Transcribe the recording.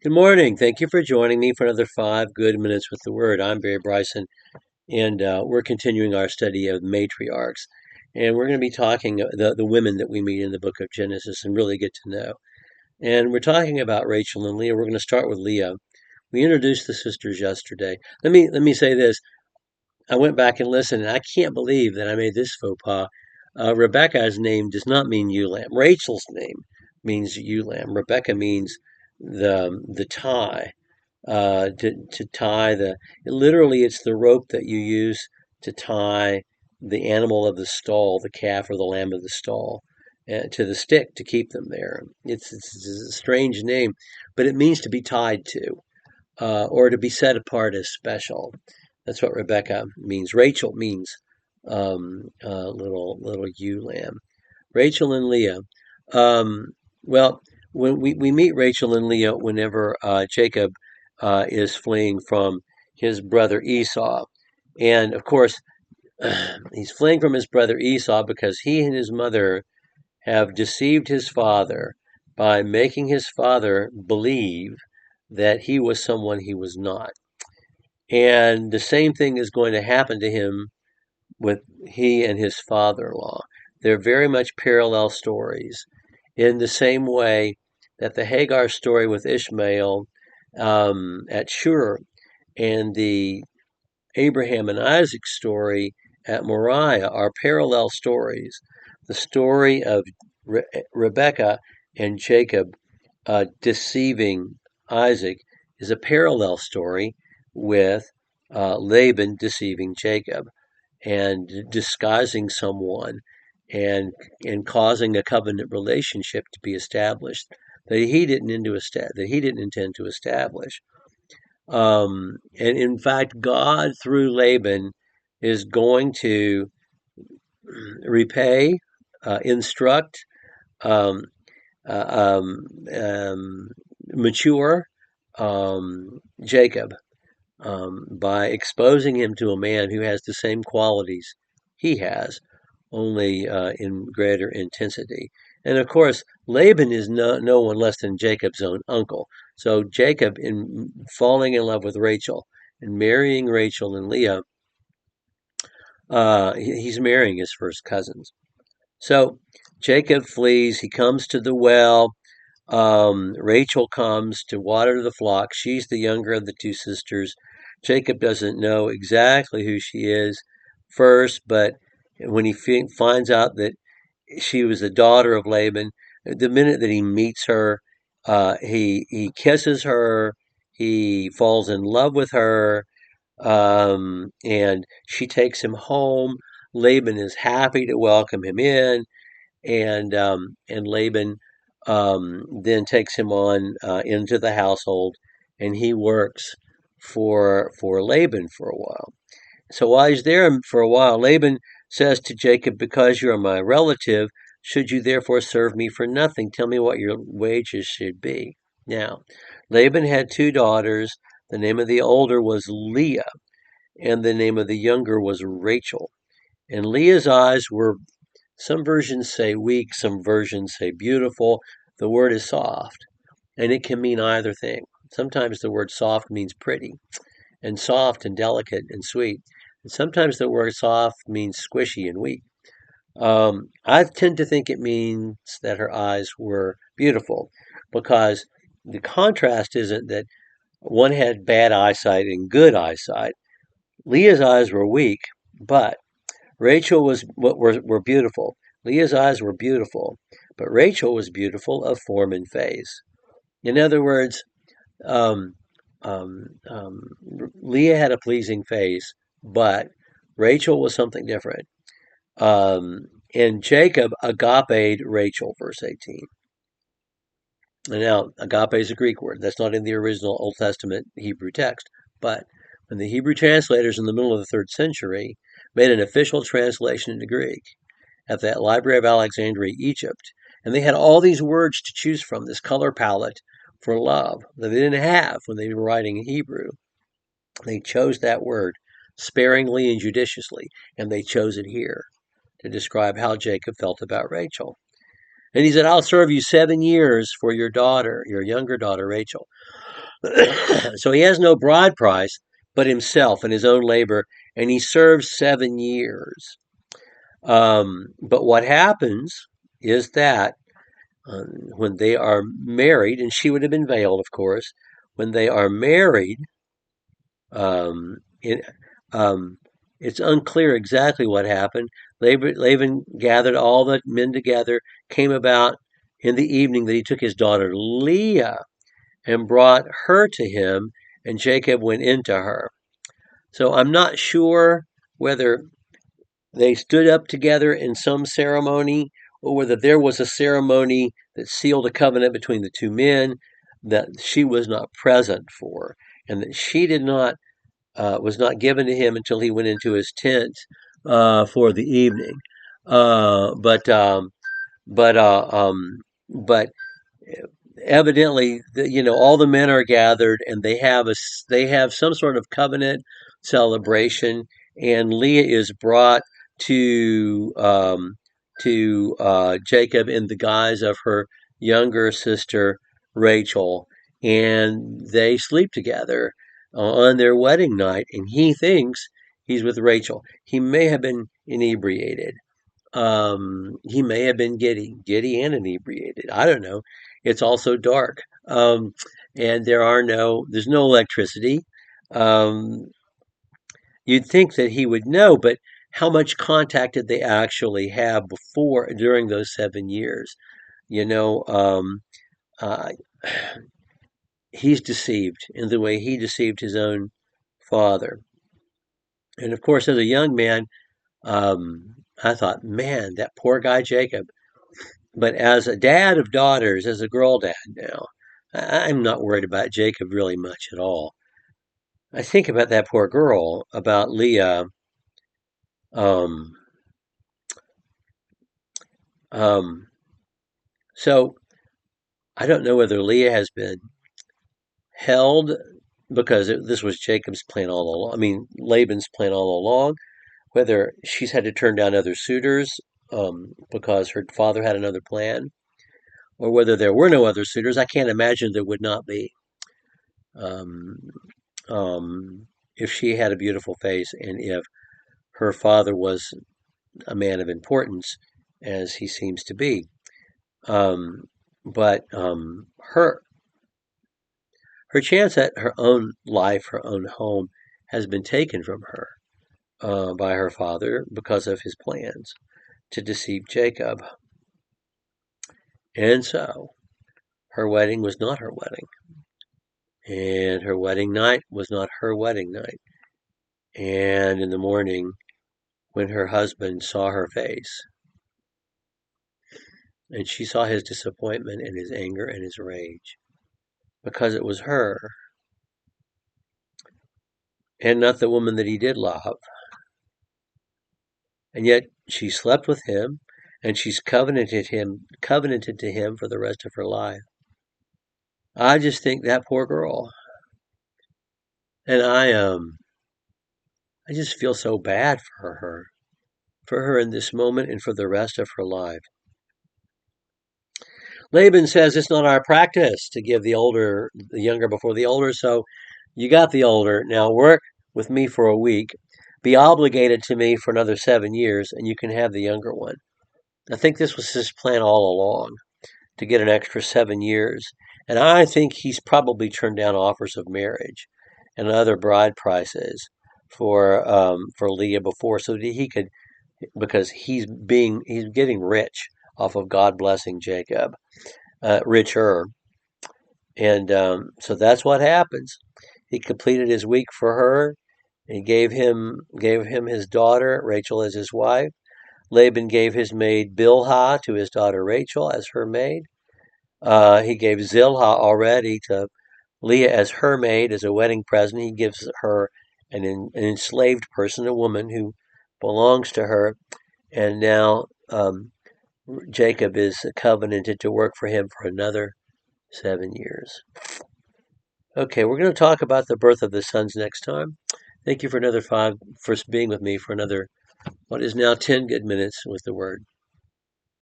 Good morning. Thank you for joining me for another 5 good minutes with the Word. I'm Barry Bryson, and we're continuing our study of matriarchs. And we're going to be talking the women that we meet in the book of Genesis and really get to know. And we're talking about Rachel and Leah. We're going to start with Leah. We introduced the sisters yesterday. Let me say this. I went back and listened, and I can't believe that I made this faux pas. Rebecca's name does not mean ewe lamb. Rachel's name means ewe lamb. Rebecca means the tie to tie literally it's the rope that you use to tie the animal of the stall, the calf or the lamb of the stall, to the stick to keep them there. It's a strange name, but it means to be tied to, or to be set apart as special. That's what Rebecca means. Rachel means little ewe lamb. Rachel and Leah. Um, well, when we meet Rachel and Leah whenever Jacob is fleeing from his brother Esau. And of course, he's fleeing from his brother Esau because he and his mother have deceived his father by making his father believe that he was someone he was not. And the same thing is going to happen to him with he and his father-in-law. They're very much parallel stories in the same way that the Hagar story with Ishmael at Shur and the Abraham and Isaac story at Moriah are parallel stories. The story of Rebekah and Jacob deceiving Isaac is a parallel story with Laban deceiving Jacob and disguising someone and causing a covenant relationship to be established that he didn't intend to establish. And in fact, God through Laban is going to repay, instruct, um, uh, um, um, mature Jacob by exposing him to a man who has the same qualities he has, only in greater intensity. And of course, Laban is no one less than Jacob's own uncle. So Jacob, in falling in love with Rachel and marrying Rachel and Leah, he's marrying his first cousins. So Jacob flees. He comes to the well. Rachel comes to water the flock. She's the younger of the two sisters. Jacob doesn't know exactly who she is first, but when he finds out that she was the daughter of Laban, the minute that he meets her, he kisses her. He falls in love with her, and she takes him home. Laban is happy to welcome him in, and Laban then takes him on into the household, and he works for Laban for a while. So while he's there for a while, Laban says to Jacob, "Because you are my relative, should you therefore serve me for nothing? Tell me what your wages should be." Now, Laban had two daughters. The name of the older was Leah, and the name of the younger was Rachel. And Leah's eyes were, some versions say weak, some versions say beautiful. The word is soft, and it can mean either thing. Sometimes the word soft means pretty, and soft and delicate and sweet. And sometimes the word soft means squishy and weak. I tend to think it means that her eyes were beautiful because the contrast isn't that one had bad eyesight and good eyesight. Leah's eyes were weak, but Rachel were beautiful. Leah's eyes were beautiful, but Rachel was beautiful of form and face. In other words, um, um, um, Leah had a pleasing face, but Rachel was something different. And Jacob agaped Rachel, verse 18. And now, agape is a Greek word. That's not in the original Old Testament Hebrew text. But when the Hebrew translators in the middle of the third century made an official translation into Greek at the Library of Alexandria, Egypt, and they had all these words to choose from, this color palette for love that they didn't have when they were writing in Hebrew. They chose that word sparingly and judiciously, and they chose it here to describe how Jacob felt about Rachel. And he said, "I'll serve you 7 years for your daughter, your younger daughter, Rachel." So he has no bride price but himself and his own labor, and he serves 7 years. But what happens is that when they are married, and she would have been veiled, of course, when they are married, um, it, um, it's unclear exactly what happened. Laban gathered all the men together, came about in the evening that he took his daughter Leah and brought her to him, and Jacob went into her. So I'm not sure whether they stood up together in some ceremony or whether there was a ceremony that sealed a covenant between the two men that she was not present for, and that she did not was not given to him until he went into his tent for the evening. Uh, but um, but uh, um, but evidently, all the men are gathered and they have some sort of covenant celebration, and Leah is brought to Jacob in the guise of her younger sister Rachel, and they sleep together on their wedding night, and he thinks he's with Rachel. He may have been inebriated. He may have been giddy and inebriated. I don't know. It's also dark. And there's no electricity. Um, you'd think that he would know, but how much contact did they actually have during those 7 years? You know, uh, he's deceived in the way he deceived his own father. And of course, as a young man, I thought, man, that poor guy Jacob. But as a dad of daughters, as a girl dad now, I'm not worried about Jacob really much at all. I think about that poor girl, about Leah. Um, um, so I don't know whether Leah has been held because this was Jacob's plan all along. I mean, Laban's plan all along. Whether she's had to turn down other suitors because her father had another plan, or whether there were no other suitors. I can't imagine there would not be. Um, if she had a beautiful face and if her father was a man of importance, as he seems to be. Um, but her chance at her own life, her own home, has been taken from her by her father because of his plans to deceive Jacob. And so her wedding was not her wedding. And her wedding night was not her wedding night. And in the morning, when her husband saw her face, and she saw his disappointment and his anger and his rage, because it was her and not the woman that he did love. And yet she slept with him and she's covenanted to him for the rest of her life. I just think that poor girl. And I just feel so bad for her in this moment and for the rest of her life. Laban says it's not our practice to give the younger before the older. So you got the older. Now work with me for a week. Be obligated to me for another 7 years, and you can have the younger one. I think this was his plan all along to get an extra 7 years. And I think he's probably turned down offers of marriage and other bride prices for Leah before, so that he could, because he's getting rich off of God blessing Jacob, richer, and so that's what happens. He completed his week for her. He gave him his daughter Rachel as his wife. Laban gave his maid Bilhah to his daughter Rachel as her maid. He gave Zilhah already to Leah as her maid as a wedding present. He gives her an enslaved person, a woman who belongs to her, and now Jacob is covenanted to work for him for another 7 years. Okay, we're going to talk about the birth of the sons next time. Thank you for being with me for another, what is now 10 good minutes with the word.